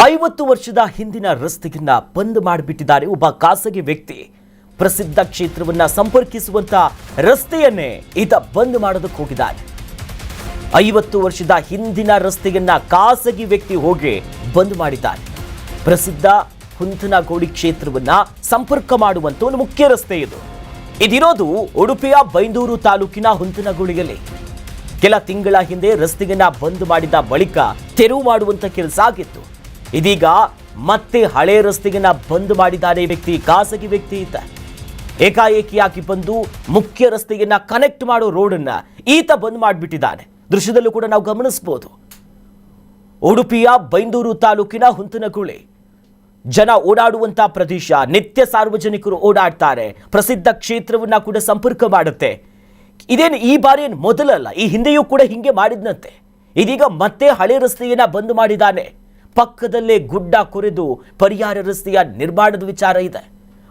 50 ವರ್ಷದ ಹಿಂದಿನ ರಸ್ತೆಯನ್ನ ಬಂದ್ ಮಾಡಿಬಿಟ್ಟಿದ್ದಾರೆ ಒಬ್ಬ ಖಾಸಗಿ ವ್ಯಕ್ತಿ. ಪ್ರಸಿದ್ಧ ಕ್ಷೇತ್ರವನ್ನ ಸಂಪರ್ಕಿಸುವಂತ ರಸ್ತೆಯನ್ನೇ ಈತ ಬಂದ್ ಮಾಡೋದಕ್ಕೆ ಹೋಗಿದ್ದಾನೆ. 50 ವರ್ಷದ ಹಿಂದಿನ ರಸ್ತೆಯನ್ನ ಖಾಸಗಿ ವ್ಯಕ್ತಿ ಹೋಗಿ ಬಂದ್ ಮಾಡಿದ್ದಾನೆ. ಪ್ರಸಿದ್ಧ ಹುಂತನಗೋಳಿ ಕ್ಷೇತ್ರವನ್ನ ಸಂಪರ್ಕ ಮಾಡುವಂತ ಒಂದು ಮುಖ್ಯ ರಸ್ತೆ ಇದು. ಇದಿರೋದು ಉಡುಪಿಯ ಬೈಂದೂರು ತಾಲೂಕಿನ ಹುಂತನಗೋಳಿಯಲ್ಲಿ. ಕೆಲ ತಿಂಗಳ ಹಿಂದೆ ರಸ್ತೆಯನ್ನ ಬಂದ್ ಮಾಡಿದ ಬಳಿಕ ತೆರವು ಮಾಡುವಂತ ಕೆಲಸ ಆಗಿತ್ತು. ಇದೀಗ ಮತ್ತೆ ಹಳೆ ರಸ್ತೆಯನ್ನ ಬಂದ್ ಮಾಡಿದ್ದಾರೆ ವ್ಯಕ್ತಿ, ಖಾಸಗಿ ವ್ಯಕ್ತಿ ಈತ. ಏಕಾಏಕಿಯಾಗಿ ಬಂದು ಮುಖ್ಯ ರಸ್ತೆಯನ್ನ ಕನೆಕ್ಟ್ ಮಾಡೋ ರೋಡನ್ನ ಈತ ಬಂದ್ ಮಾಡಿಬಿಟ್ಟಿದ್ದಾನೆ. ದೃಶ್ಯದಲ್ಲೂ ಕೂಡ ನಾವು ಗಮನಿಸಬಹುದು. ಉಡುಪಿಯ ಬೈಂದೂರು ತಾಲೂಕಿನ ಹುಂತನಗೋಳಿ ಜನ ಓಡಾಡುವಂತ ಪ್ರದೇಶ, ನಿತ್ಯ ಸಾರ್ವಜನಿಕರು ಓಡಾಡ್ತಾರೆ. ಪ್ರಸಿದ್ಧ ಕ್ಷೇತ್ರವನ್ನ ಕೂಡ ಸಂಪರ್ಕ ಮಾಡುತ್ತೆ. ಇದೇನು ಈ ಬಾರಿ ಏನು ಮೊದಲಲ್ಲ, ಈ ಹಿಂದೆಯೂ ಕೂಡ ಹಿಂಗೆ ಮಾಡಿದ್ನಂತೆ. ಇದೀಗ ಮತ್ತೆ ಹಳೆ ರಸ್ತೆಯನ್ನ ಬಂದ್ ಮಾಡಿದ್ದಾನೆ. ಪಕ್ಕದಲ್ಲೇ ಗುಡ್ಡ ಕೊರೆದು ಪರಿಹಾರ ರಸ್ತೆಯ ನಿರ್ಮಾಣದ ವಿಚಾರ ಇದೆ.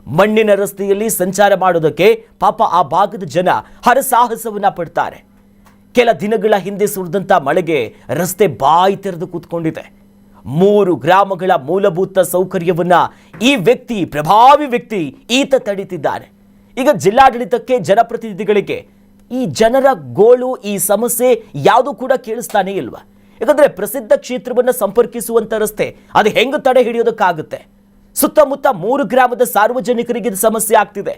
ಮಣ್ಣಿನ ರಸ್ತೆಯಲ್ಲಿ ಸಂಚಾರ ಮಾಡೋದಕ್ಕೆ ಪಾಪ ಆ ಭಾಗದ ಜನ ಹರಸಾಹಸವನ್ನ ಪಡ್ತಾರೆ. ಕೆಲ ದಿನಗಳ ಹಿಂದೆ ಸುರಿದಂತ ಮಳೆಗೆ ರಸ್ತೆ ಬಾಯಿ ತೆರೆದು ಕೂತ್ಕೊಂಡಿದೆ. 3 ಗ್ರಾಮಗಳ ಮೂಲಭೂತ ಸೌಕರ್ಯವನ್ನ ಈ ವ್ಯಕ್ತಿ, ಪ್ರಭಾವಿ ವ್ಯಕ್ತಿ ಈತ ತಡೀತಿದ್ದಾನೆ. ಈಗ ಜಿಲ್ಲಾಡಳಿತಕ್ಕೆ, ಜನಪ್ರತಿನಿಧಿಗಳಿಗೆ ಈ ಜನರ ಗೋಳು, ಈ ಸಮಸ್ಯೆ ಯಾವುದು ಕೂಡ ಕೇಳಿಸ್ತಾನೆ ಇಲ್ವಾ? ಯಾಕಂದ್ರೆ ಪ್ರಸಿದ್ಧ ಕ್ಷೇತ್ರವನ್ನ ಸಂಪರ್ಕಿಸುವಂತ ರಸ್ತೆ ಅದು ಹೆಂಗ ತಡೆ ಹಿಡಿಯೋದಕ್ಕಾಗುತ್ತೆ? ಸುತ್ತಮುತ್ತ 3 ಗ್ರಾಮದ ಸಾರ್ವಜನಿಕರಿಗೆ ಸಮಸ್ಯೆ ಆಗ್ತಿದೆ.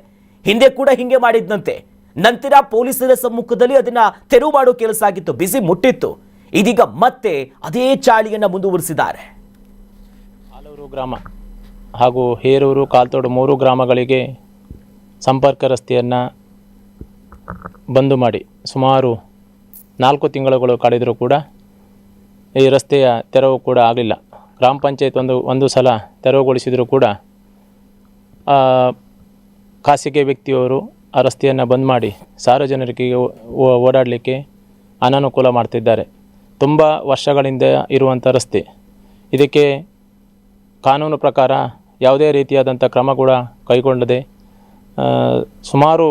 ಹಿಂದೆ ಕೂಡ ಹಿಂಗೆ ಮಾಡಿದ್ನಂತೆ. ನಂತರ ಪೊಲೀಸರ ಸಮ್ಮುಖದಲ್ಲಿ ಅದನ್ನ ತೆರವು ಮಾಡೋ ಕೆಲಸ ಆಗಿತ್ತು, ಬಿಸಿ ಮುಟ್ಟಿತ್ತು. ಇದೀಗ ಮತ್ತೆ ಅದೇ ಚಾಳಿಯನ್ನ ಮುಂದುವರಿಸಿದ್ದಾರೆ. ಆಲೂರು ಗ್ರಾಮ ಹಾಗೂ ಹೇರೂರು, ಕಾಲ್ತೋಡು 3 ಗ್ರಾಮಗಳಿಗೆ ಸಂಪರ್ಕ ರಸ್ತೆಯನ್ನು ಬಂದು ಮಾಡಿ ಸುಮಾರು 4 ತಿಂಗಳುಗಳು ಕಳೆದರೂ ಕೂಡ ಈ ರಸ್ತೆಯ ತೆರವು ಕೂಡ ಆಗಲಿಲ್ಲ. ಗ್ರಾಮ ಪಂಚಾಯತ್ ಒಂದು ಸಲ ತೆರವುಗೊಳಿಸಿದರೂ ಕೂಡ ಖಾಸಗಿ ವ್ಯಕ್ತಿಯವರು ಆ ರಸ್ತೆಯನ್ನು ಬಂದ್ ಮಾಡಿ ಸಾರ್ವಜನಿಕರಿಗೆ ಓಡಾಡಲಿಕ್ಕೆ ಅನಾನುಕೂಲ ಮಾಡ್ತಿದ್ದಾರೆ. ತುಂಬ ವರ್ಷಗಳಿಂದ ಇರುವಂಥ ರಸ್ತೆ, ಇದಕ್ಕೆ ಕಾನೂನು ಪ್ರಕಾರ ಯಾವುದೇ ರೀತಿಯಾದಂಥ ಕ್ರಮ ಕೂಡ ಕೈಗೊಳ್ಳದೆ ಸುಮಾರು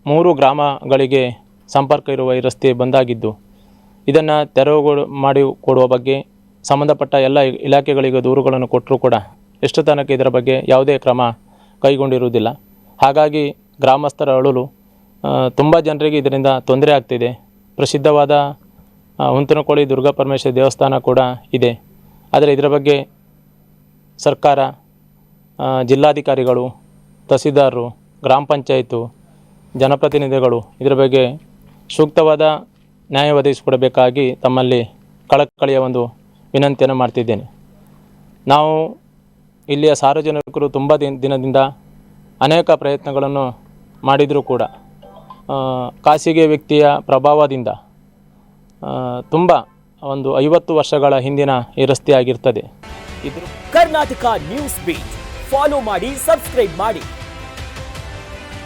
3 ಗ್ರಾಮಗಳಿಗೆ ಸಂಪರ್ಕ ಇರುವ ಈ ರಸ್ತೆ ಬಂದಾಗಿದ್ದು, ಇದನ್ನು ತೆರವು ಮಾಡಿ ಕೊಡುವ ಬಗ್ಗೆ ಸಂಬಂಧಪಟ್ಟ ಎಲ್ಲ ಇಲಾಖೆಗಳಿಗೆ ದೂರುಗಳನ್ನು ಕೊಟ್ಟರೂ ಕೂಡ ಎಷ್ಟು ತನಕ ಇದರ ಬಗ್ಗೆ ಯಾವುದೇ ಕ್ರಮ ಕೈಗೊಂಡಿರುವುದಿಲ್ಲ. ಹಾಗಾಗಿ ಗ್ರಾಮಸ್ಥರ ಅಳಲು, ತುಂಬ ಜನರಿಗೆ ಇದರಿಂದ ತೊಂದರೆ ಆಗ್ತಿದೆ. ಪ್ರಸಿದ್ಧವಾದ ಹುಂತನಗೋಳಿ ದುರ್ಗಾಪರಮೇಶ್ವರಿ ದೇವಸ್ಥಾನ ಕೂಡ ಇದೆ. ಆದರೆ ಇದರ ಬಗ್ಗೆ ಸರ್ಕಾರ, ಜಿಲ್ಲಾಧಿಕಾರಿಗಳು, ತಹಸೀಲ್ದಾರರು, ಗ್ರಾಮ ಪಂಚಾಯಿತು, ಜನಪ್ರತಿನಿಧಿಗಳು ಇದರ ಬಗ್ಗೆ ಸೂಕ್ತವಾದ ನ್ಯಾಯ ಒದಗಿಸಿಕೊಡಬೇಕಾಗಿ ತಮ್ಮಲ್ಲಿ ಕಳಕಳಿಯ ಒಂದು ವಿನಂತಿಯನ್ನು ಮಾಡ್ತಿದ್ದೇನೆ. ನಾವು ಇಲ್ಲಿಯ ಸಾರ್ವಜನಿಕರು ತುಂಬ ದಿನದಿಂದ ಅನೇಕ ಪ್ರಯತ್ನಗಳನ್ನು ಮಾಡಿದರೂ ಕೂಡ ಖಾಸಗಿ ವ್ಯಕ್ತಿಯ ಪ್ರಭಾವದಿಂದ ತುಂಬ ಒಂದು 50 ವರ್ಷಗಳ ಹಿಂದಿನ ಈ ರಸ್ತೆ ಆಗಿರ್ತದೆ. ಕರ್ನಾಟಕ ನ್ಯೂಸ್ ಬೀಟ್ ಫಾಲೋ ಮಾಡಿ, ಸಬ್ಸ್ಕ್ರೈಬ್ ಮಾಡಿ.